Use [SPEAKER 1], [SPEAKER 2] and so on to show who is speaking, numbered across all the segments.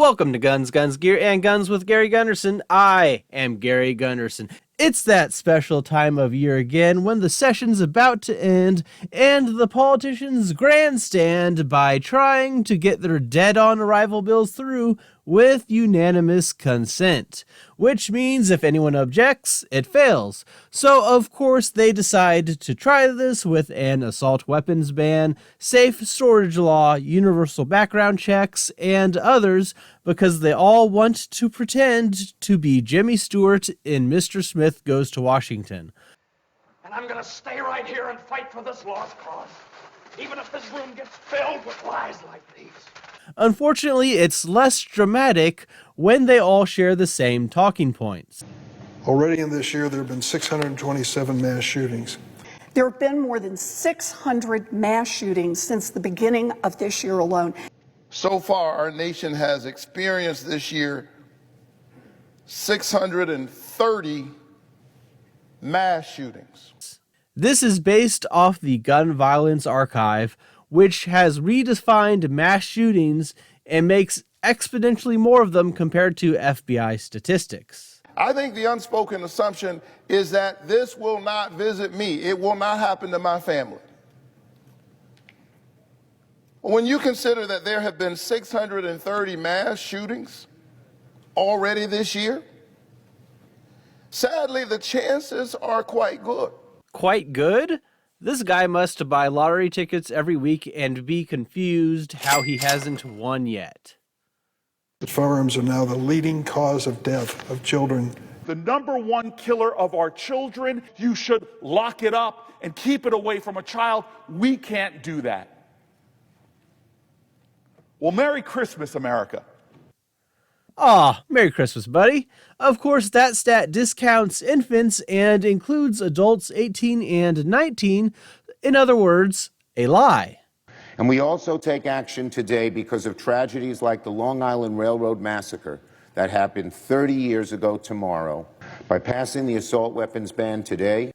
[SPEAKER 1] Welcome to Guns, Guns, Gear, and Guns with Gary Gunderson. I am Gary Gunderson. It's that special time of year again when the session's about to end and the politicians grandstand by trying to get their dead-on arrival bills through with unanimous consent, which means if anyone objects, it fails. So, of course, they decide to try this with an assault weapons ban, safe storage law, universal background checks, and others because they all want to pretend to be Jimmy Stewart in Mr. Smith Goes to Washington.
[SPEAKER 2] And I'm going to stay right here and fight for this lost cause, even if this room gets filled with lies like these.
[SPEAKER 1] Unfortunately, it's less dramatic when they all share the same talking points.
[SPEAKER 3] Already in this year, there have been 627 mass shootings.
[SPEAKER 4] There have been more than 600 mass shootings since the beginning of this year alone.
[SPEAKER 5] So far, our nation has experienced this year 630 mass shootings.
[SPEAKER 1] This is based off the Gun Violence Archive, which has redefined mass shootings and makes exponentially more of them compared to FBI statistics.
[SPEAKER 5] I think the unspoken assumption is that this will not visit me. It will not happen to my family. When you consider that there have been 630 mass shootings already this year, sadly, the chances are quite good.
[SPEAKER 1] Quite good? This guy must buy lottery tickets every week and be confused how he hasn't won yet.
[SPEAKER 3] Firearms are now the leading cause of death of children.
[SPEAKER 2] The number one killer of our children, you should lock it up and keep it away from a child. We can't do that. Well, Merry Christmas, America.
[SPEAKER 1] Aw, Merry Christmas, buddy. Of course, that stat discounts infants and includes adults 18 and 19. In other words, a lie.
[SPEAKER 6] And we also take action today because of tragedies like the Long Island Railroad Massacre that happened 30 years ago tomorrow. By passing the assault weapons ban today,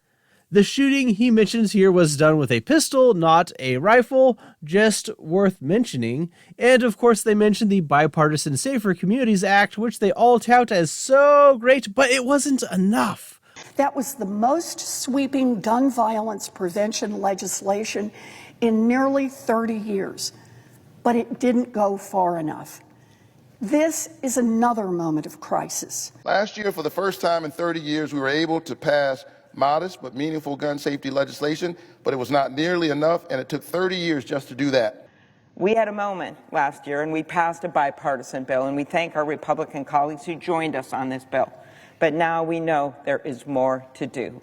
[SPEAKER 1] the shooting he mentions here was done with a pistol, not a rifle, just worth mentioning. And of course they mentioned the Bipartisan Safer Communities Act, which they all tout as so great, but it wasn't enough.
[SPEAKER 4] That was the most sweeping gun violence prevention legislation in nearly 30 years, but it didn't go far enough. This is another moment of crisis.
[SPEAKER 5] Last year, for the first time in 30 years, we were able to pass modest but meaningful gun safety legislation, but it was not nearly enough, and it took 30 years just to do that.
[SPEAKER 7] We had a moment last year, and we passed a bipartisan bill, and we thank our Republican colleagues who joined us on this bill. But now we know there is more to do.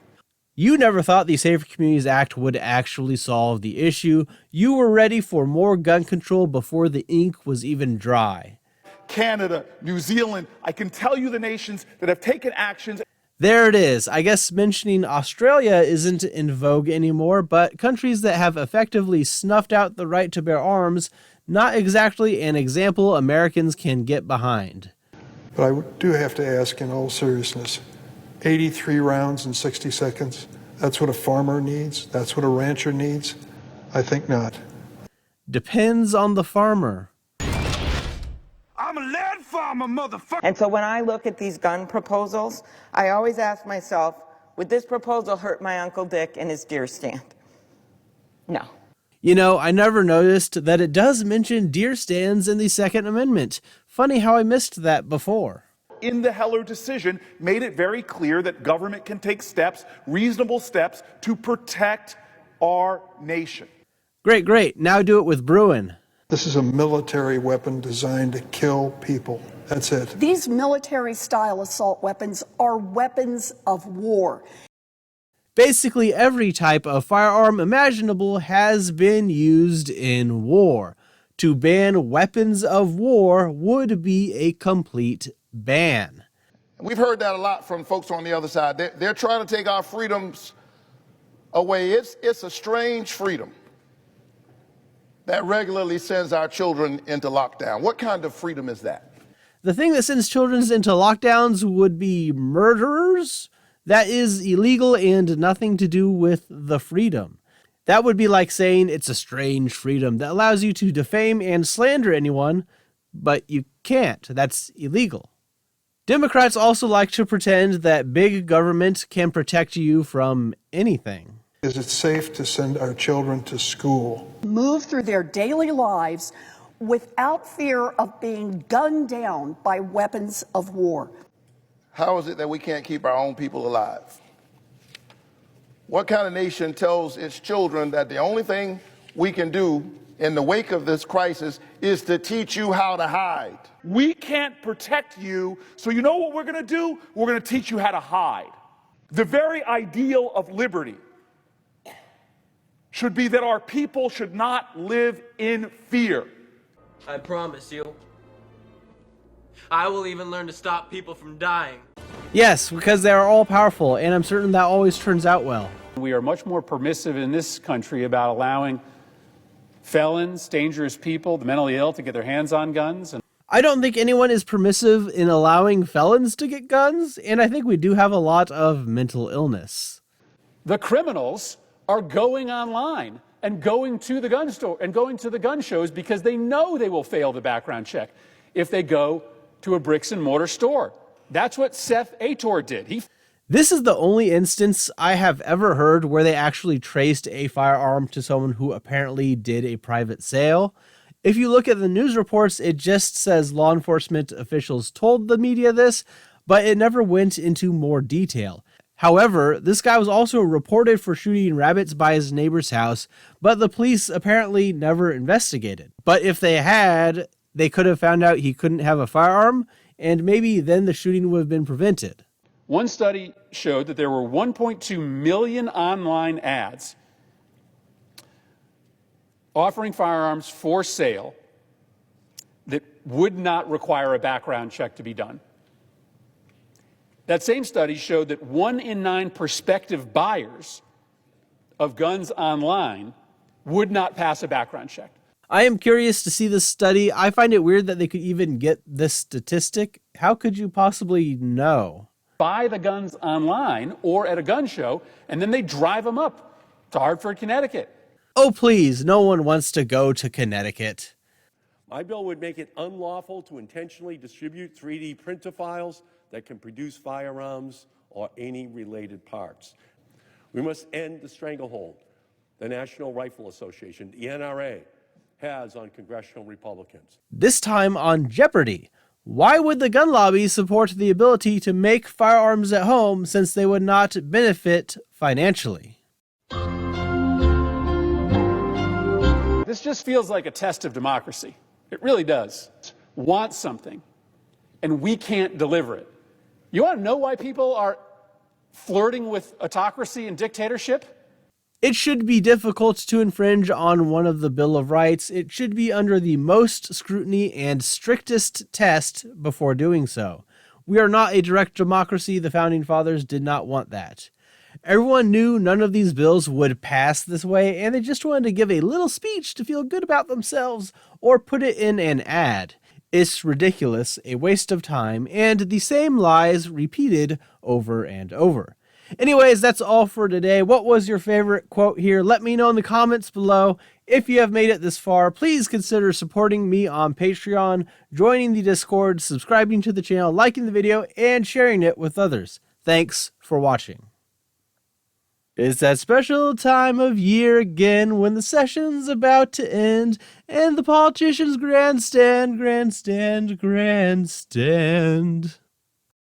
[SPEAKER 1] You never thought the Safer Communities Act would actually solve the issue. You were ready for more gun control before the ink was even dry.
[SPEAKER 2] Canada, New Zealand, I can tell you the nations that have taken actions.
[SPEAKER 1] There it is. I guess mentioning Australia isn't in vogue anymore, but countries that have effectively snuffed out the right to bear arms, not exactly an example Americans can get behind.
[SPEAKER 3] But I do have to ask in all seriousness, 83 rounds in 60 seconds, that's what a farmer needs? That's what a rancher needs? I think not.
[SPEAKER 1] Depends on the farmer.
[SPEAKER 2] I'm a lead farmer, motherfucker.
[SPEAKER 7] And so when I look at these gun proposals, I always ask myself, would this proposal hurt my Uncle Dick and his deer stand? No.
[SPEAKER 1] You know, I never noticed that it does mention deer stands in the Second Amendment. Funny how I missed that before.
[SPEAKER 2] In the Heller decision, made it very clear that government can take steps, reasonable steps, to protect our nation.
[SPEAKER 1] Great. Now do it with Bruin.
[SPEAKER 3] This is a military weapon designed to kill people. That's it.
[SPEAKER 4] These military-style assault weapons are weapons of war.
[SPEAKER 1] Basically, every type of firearm imaginable has been used in war. To ban weapons of war would be a complete ban.
[SPEAKER 5] We've heard that a lot from folks on the other side. They're trying to take our freedoms away. It's a strange freedom that regularly sends our children into lockdown. What kind of freedom is that?
[SPEAKER 1] The thing that sends children into lockdowns would be murderers. That is illegal and nothing to do with the freedom. That would be like saying it's a strange freedom that allows you to defame and slander anyone, but you can't. That's illegal. Democrats also like to pretend that big government can protect you from anything.
[SPEAKER 3] Is it safe to send our children to school?
[SPEAKER 4] Move through their daily lives without fear of being gunned down by weapons of war.
[SPEAKER 5] How is it that we can't keep our own people alive? What kind of nation tells its children that the only thing we can do in the wake of this crisis is to teach you how to hide?
[SPEAKER 2] We can't protect you, so you know what we're going to do? We're going to teach you how to hide. The very ideal of liberty should be that our people should not live in fear.
[SPEAKER 8] I promise you. I will even learn to stop people from dying.
[SPEAKER 1] Yes, because they are all powerful, and I'm certain that always turns out well.
[SPEAKER 9] We are much more permissive in this country about allowing felons, dangerous people, the mentally ill to get their hands on guns.
[SPEAKER 1] I don't think anyone is permissive in allowing felons to get guns, and I think we do have a lot of mental illness.
[SPEAKER 9] The criminals are going online and going to the gun store and going to the gun shows because they know they will fail the background check if they go to a bricks and mortar store. That's what Seth Ator did.
[SPEAKER 1] This is the only instance I have ever heard where they actually traced a firearm to someone who apparently did a private sale. If you look at the news reports, it just says law enforcement officials told the media this, but it never went into more detail. However, this guy was also reported for shooting rabbits by his neighbor's house, but the police apparently never investigated. But if they had, they could have found out he couldn't have a firearm, and maybe then the shooting would have been prevented.
[SPEAKER 9] One study showed that there were 1.2 million online ads offering firearms for sale that would not require a background check to be done. That same study showed that 1 in 9 prospective buyers of guns online would not pass a background check.
[SPEAKER 1] I am curious to see this study. I find it weird that they could even get this statistic. How could you possibly know?
[SPEAKER 9] Buy the guns online or at a gun show, and then they drive them up to Hartford, Connecticut.
[SPEAKER 1] Oh, please, no one wants to go to Connecticut.
[SPEAKER 10] My bill would make it unlawful to intentionally distribute 3D printer files that can produce firearms or any related parts. We must end the stranglehold the National Rifle Association, the NRA, has on congressional Republicans.
[SPEAKER 1] This time on Jeopardy! Why would the gun lobby support the ability to make firearms at home since they would not benefit financially?
[SPEAKER 9] This just feels like a test of democracy. It really does. Want something, and we can't deliver it. You want to know why people are flirting with autocracy and dictatorship?
[SPEAKER 1] It should be difficult to infringe on one of the Bill of Rights. It should be under the most scrutiny and strictest test before doing so. We are not a direct democracy. The Founding Fathers did not want that. Everyone knew none of these bills would pass this way, and they just wanted to give a little speech to feel good about themselves or put it in an ad. It's ridiculous, a waste of time, and the same lies repeated over and over. Anyways, that's all for today. What was your favorite quote here? Let me know in the comments below. If you have made it this far, please consider supporting me on Patreon, joining the Discord, subscribing to the channel, liking the video, and sharing it with others. Thanks for watching. It's that special time of year again when the session's about to end and the politicians grandstand, grandstand, grandstand.